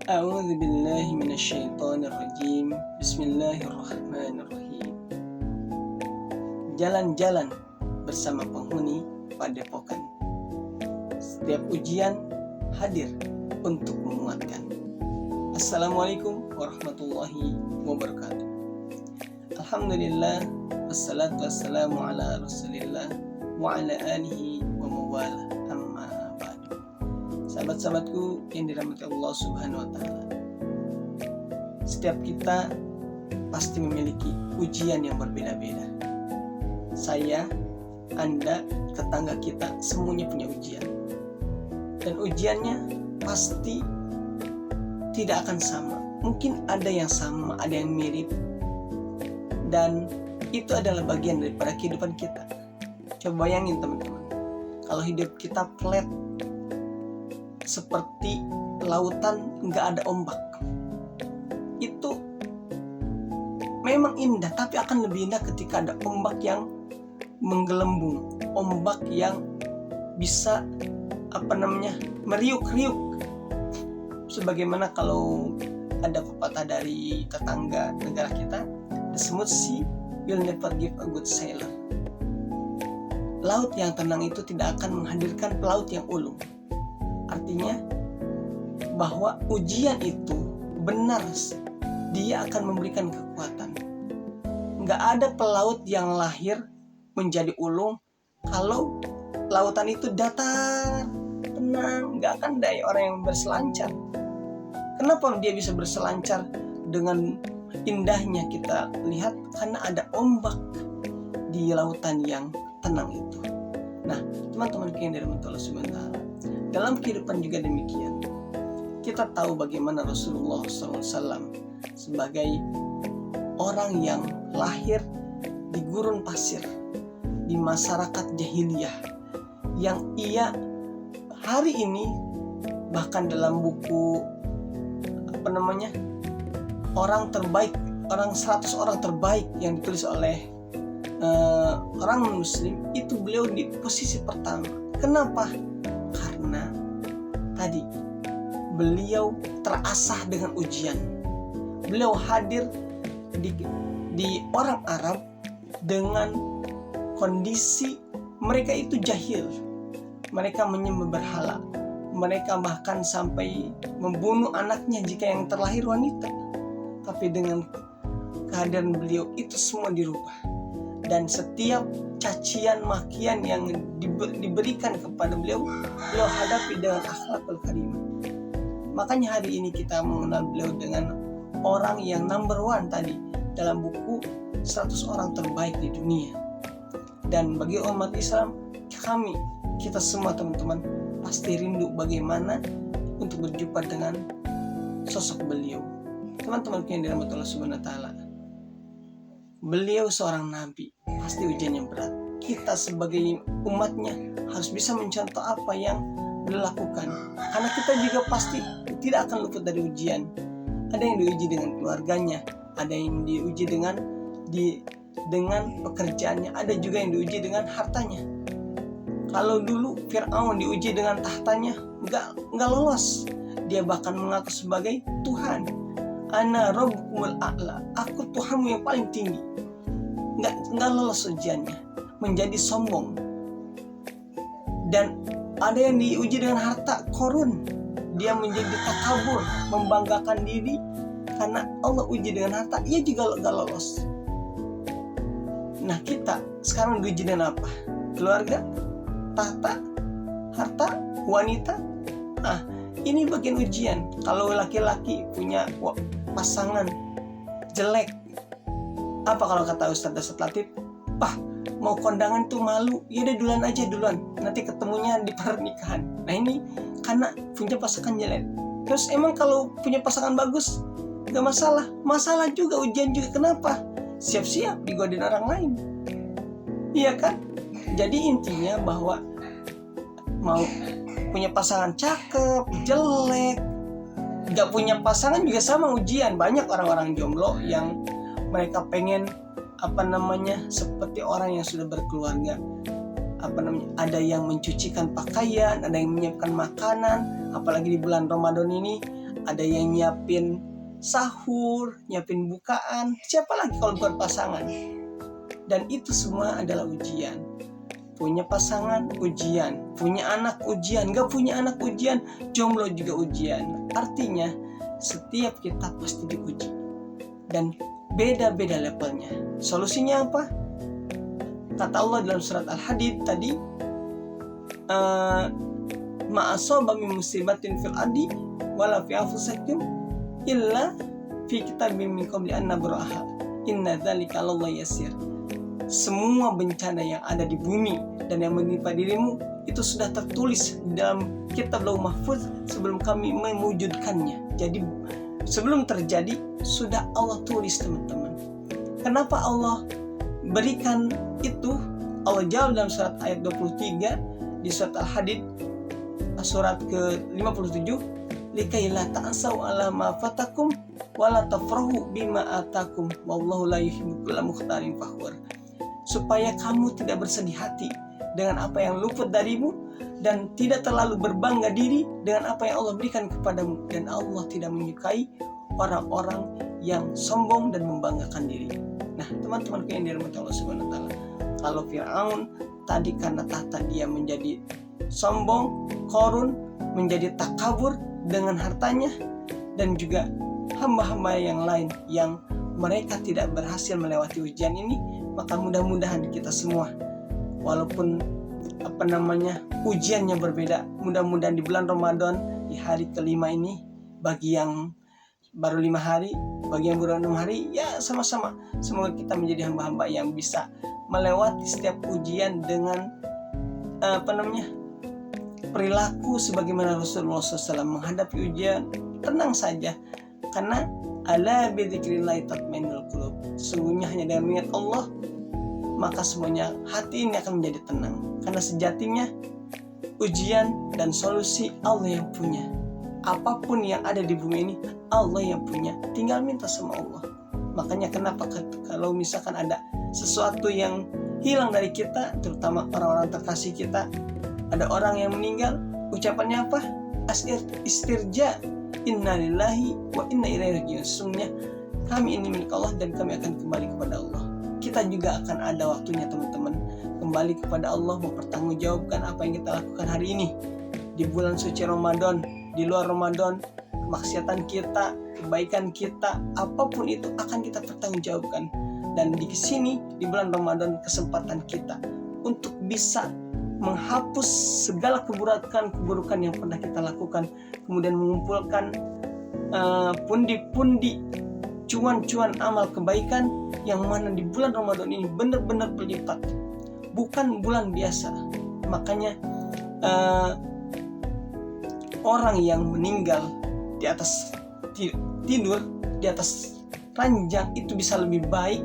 A'udzu billahi minasyaitonir rajim. Bismillahirrahmanirrahim. Jalan-jalan bersama penghuni padepokan. Setiap ujian hadir untuk menguatkan. Assalamualaikum warahmatullahi wabarakatuh. Alhamdulillah, wassalatu wassalamu ala rasulillah wa ala alihi wa mawala, amma ba'du. Sahabat-sahabatku yang dirahmati Allah Subhanahu wa Ta'ala, setiap kita pasti memiliki ujian yang berbeda-beda. Saya, Anda, tetangga kita semuanya punya ujian, dan ujiannya pasti tidak akan sama. Mungkin ada yang sama, ada yang mirip, dan itu adalah bagian daripada kehidupan kita. Coba bayangin teman-teman, kalau hidup kita flat seperti lautan nggak ada ombak, itu memang indah, tapi akan lebih indah ketika ada ombak yang menggelembung, ombak yang bisa meriuk-riuk. Sebagaimana kalau ada pepatah dari tetangga negara kita, the smooth sea will never give a good sailor. Laut yang tenang itu tidak akan menghadirkan pelaut yang ulung. Artinya bahwa ujian itu benar, dia akan memberikan kekuatan. Nggak ada pelaut yang lahir menjadi ulung kalau lautan itu datar, tenang. Nggak akan ada orang yang berselancar. Kenapa dia bisa berselancar dengan indahnya? Kita lihat karena ada ombak di lautan yang tenang itu. Nah, teman-teman yang dirahmati Allah Subhanahu wa Ta'ala, dalam kehidupan juga demikian. Kita tahu bagaimana Rasulullah SAW sebagai orang yang lahir di gurun pasir, di masyarakat jahiliyah, yang ia hari ini bahkan dalam buku orang terbaik, 100 orang terbaik yang ditulis oleh orang muslim, itu beliau di posisi pertama. Kenapa? Karena tadi beliau terasah dengan ujian. Beliau hadir di orang Arab dengan kondisi mereka itu jahil. Mereka menyembah berhala. Mereka bahkan sampai membunuh anaknya jika yang terlahir wanita. Tapi dengan kehadiran beliau itu semua dirubah. Dan setiap cacian makian yang diberikan kepada beliau hadapi dengan akhlakul karimah. Makanya hari ini kita mengenal beliau dengan orang yang number one tadi dalam buku 100 orang terbaik di dunia. Dan bagi umat Islam, kita semua teman-teman pasti rindu bagaimana untuk berjumpa dengan sosok beliau. Teman-teman yang dirahmati Allah Subhanahu wa Ta'ala, beliau seorang nabi, pasti ujiannya berat. Kita sebagai umatnya harus bisa mencontoh apa yang beliau lakukan, karena kita juga pasti tidak akan luput dari ujian. Ada yang diuji dengan keluarganya, ada yang diuji dengan pekerjaannya, ada juga yang diuji dengan hartanya. Kalau dulu Fir'aun diuji dengan tahtanya, nggak lolos. Dia bahkan mengaku sebagai Tuhan. Ana rabbukumul a'la, aku Tuhanmu yang paling tinggi. Nggak lolos ujiannya, menjadi sombong. Dan ada yang diuji dengan harta, Korun. Dia menjadi takabur, membanggakan diri karena Allah uji dengan harta, ia juga nggak lolos. Nah, kita sekarang diuji dengan apa? Keluarga, tahta, harta, wanita. Nah, ini bagian ujian. Kalau laki-laki punya pasangan jelek, apa kalau kata Ustadz Latif? Mau kondangan tuh malu, ya udah duluan, nanti ketemunya di pernikahan. Nah, ini karena punya pasangan jelek. Terus emang kalau punya pasangan bagus gak masalah juga, ujian juga. Kenapa? Siap-siap digodain orang lain, iya kan? Jadi intinya bahwa mau punya pasangan cakep, jelek, gak punya pasangan juga sama ujian. Banyak orang-orang jomblo yang mereka pengen seperti orang yang sudah berkeluarga. Ada yang mencucikan pakaian, ada yang menyiapkan makanan. Apalagi di bulan Ramadan ini, ada yang nyiapin sahur, nyiapin bukaan, siapa lagi kalau bukan pasangan. Dan itu semua adalah ujian. Punya pasangan ujian, punya anak ujian, gak punya anak ujian, jomblo juga ujian. Artinya setiap kita pasti diuji, dan beda-beda levelnya. Solusinya apa? Kata Allah dalam surat Al-Hadid tadi, ma asaba min musibatin fil ardi wala fi anfusikum illa fi kitabim min qabli an nabraha inna dzalika 'alallahi yasir. Semua bencana yang ada di bumi dan yang menimpa dirimu itu sudah tertulis di dalam kitab Lauh Mahfuz sebelum kami mewujudkannya. Jadi sebelum terjadi sudah Allah tulis, teman-teman. Kenapa Allah berikan itu? Allah jawab dalam surat ayat 23 di surat Al-Hadid surat ke-57, likaila ta'asau ala ma fatakum wala tafrahu bima atakum wallahu la yuhibbu kulla mukhtalin fakhur. Supaya kamu tidak bersedih hati dengan apa yang luput darimu dan tidak terlalu berbangga diri dengan apa yang Allah berikan kepadamu, dan Allah tidak menyukai orang-orang yang sombong dan membanggakan diri. Nah, teman-temanku yang dirahmati Allah Subhanahu wa taala, kalau Firaun tadi karena tahta dia menjadi sombong, Qarun menjadi takabur dengan hartanya, dan juga hamba-hamba yang lain yang mereka tidak berhasil melewati ujian ini, maka mudah-mudahan kita semua, walaupun ujiannya berbeda, mudah-mudahan di bulan Ramadan di hari kelima ini, bagi yang baru 5 hari, bagi yang baru 6 hari, ya sama-sama semoga kita menjadi hamba-hamba yang bisa melewati setiap ujian dengan perilaku sebagaimana Rasulullah SAW menghadapi ujian. Tenang saja, karena ala bidzikrillah tatmainnul qulub. Sesungguhnya hanya dengan mengingat Allah maka semuanya hati ini akan menjadi tenang. Karena sejatinya ujian dan solusi Allah yang punya. Apapun yang ada di bumi ini Allah yang punya. Tinggal minta sama Allah. Makanya kenapa kalau misalkan ada sesuatu yang hilang dari kita, terutama orang-orang terkasih kita, ada orang yang meninggal, ucapannya apa? Istirja, inna lillahi wa inna ilaihi raji'un. Sesungguhnya kami ini milik Allah dan kami akan kembali kepada Allah. Kita juga akan ada waktunya, teman-teman, kembali kepada Allah, mempertanggungjawabkan apa yang kita lakukan hari ini di bulan suci Ramadan, di luar Ramadan, kemaksiatan kita, kebaikan kita, apapun itu akan kita pertanggungjawabkan. Dan di sini di bulan Ramadan kesempatan kita untuk bisa menghapus segala keburukan yang pernah kita lakukan, kemudian mengumpulkan pundi-pundi cuan-cuan amal kebaikan yang mana di bulan Ramadan ini benar-benar berlipat, bukan bulan biasa. Makanya orang yang meninggal di atas tidur di atas ranjang itu bisa lebih baik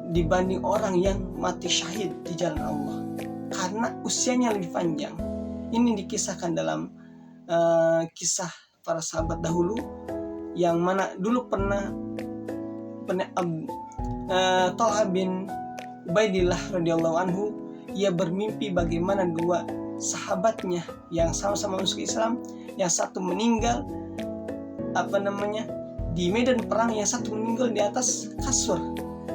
dibanding orang yang mati syahid di jalan Allah, karena usianya lebih panjang. Ini dikisahkan dalam kisah para sahabat dahulu, yang mana dulu pernah Thalha bin Ubaidillah radhiyallahu anhu, ia bermimpi bagaimana dua sahabatnya yang sama-sama masuk Islam, yang satu meninggal di medan perang, yang satu meninggal di atas kasur.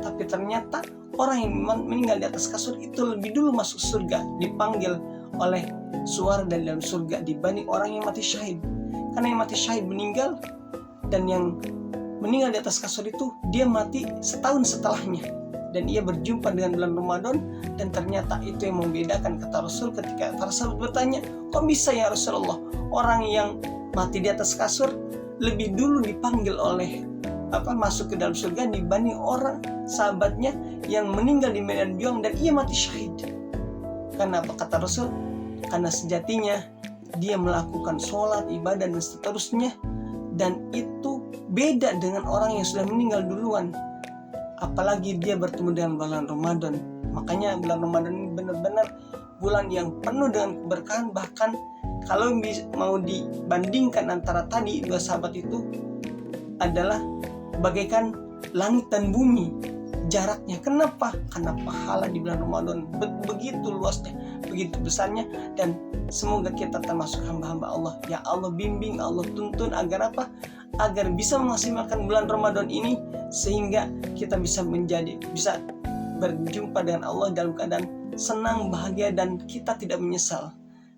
Tapi ternyata orang yang meninggal di atas kasur itu lebih dulu masuk surga, dipanggil oleh suara dari dalam surga dibanding orang yang mati syahid. Karena yang mati syahid meninggal, dan yang meninggal di atas kasur itu dia mati setahun setelahnya, dan ia berjumpa dengan bulan Ramadan. Dan ternyata itu yang membedakan, kata Rasul ketika para sahabat bertanya, kok bisa ya Rasulullah, orang yang mati di atas kasur lebih dulu dipanggil oleh masuk ke dalam surga dibanding orang sahabatnya yang meninggal di medan juang dan ia mati syahid. Karena apa? Kata Rasul, karena sejatinya dia melakukan sholat, ibadah dan seterusnya, dan itu beda dengan orang yang sudah meninggal duluan, apalagi dia bertemu dengan bulan Ramadan. Makanya bulan Ramadan ini benar-benar bulan yang penuh dengan keberkahan. Bahkan kalau mau dibandingkan antara tadi dua sahabat itu adalah bagaikan langit dan bumi jaraknya. Kenapa? Karena pahala di bulan Ramadan begitu luasnya. begitu besarnya. Dan semoga kita termasuk hamba-hamba Allah. Ya Allah bimbing, Allah tuntun agar apa? Agar bisa memaksimalkan bulan Ramadan ini, sehingga kita bisa berjumpa dengan Allah dalam keadaan senang, bahagia, dan kita tidak menyesal.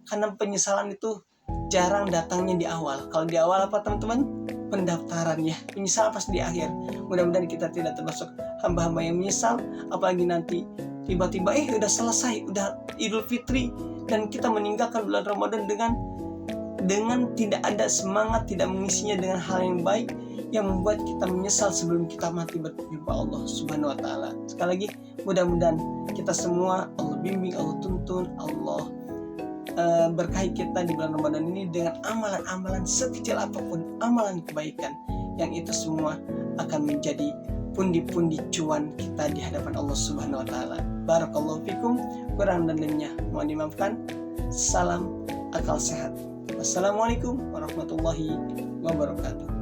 Karena penyesalan itu jarang datangnya di awal. Kalau di awal apa teman-teman? Pendaftaran ya. Penyesalan pas di akhir. Mudah-mudahan kita tidak termasuk hamba-hamba yang menyesal, apalagi nanti tiba-tiba udah selesai, udah Idul Fitri, dan kita meninggalkan bulan Ramadan dengan tidak ada semangat, tidak mengisinya dengan hal yang baik, yang membuat kita menyesal sebelum kita mati berjumpa Allah Subhanahu wa taala. Sekali lagi, mudah-mudahan kita semua Allah bimbing, Allah tuntun, Allah berkahi kita di bulan Ramadan ini dengan amalan-amalan sekecil apapun, amalan kebaikan, yang itu semua akan menjadi pundi-pundi cuan kita di hadapan Allah Subhanahu wa taala. Barakallahu fikum, kurang dan lebihnya mohon dimaafkan. Salam akal sehat. Wassalamualaikum warahmatullahi wabarakatuh.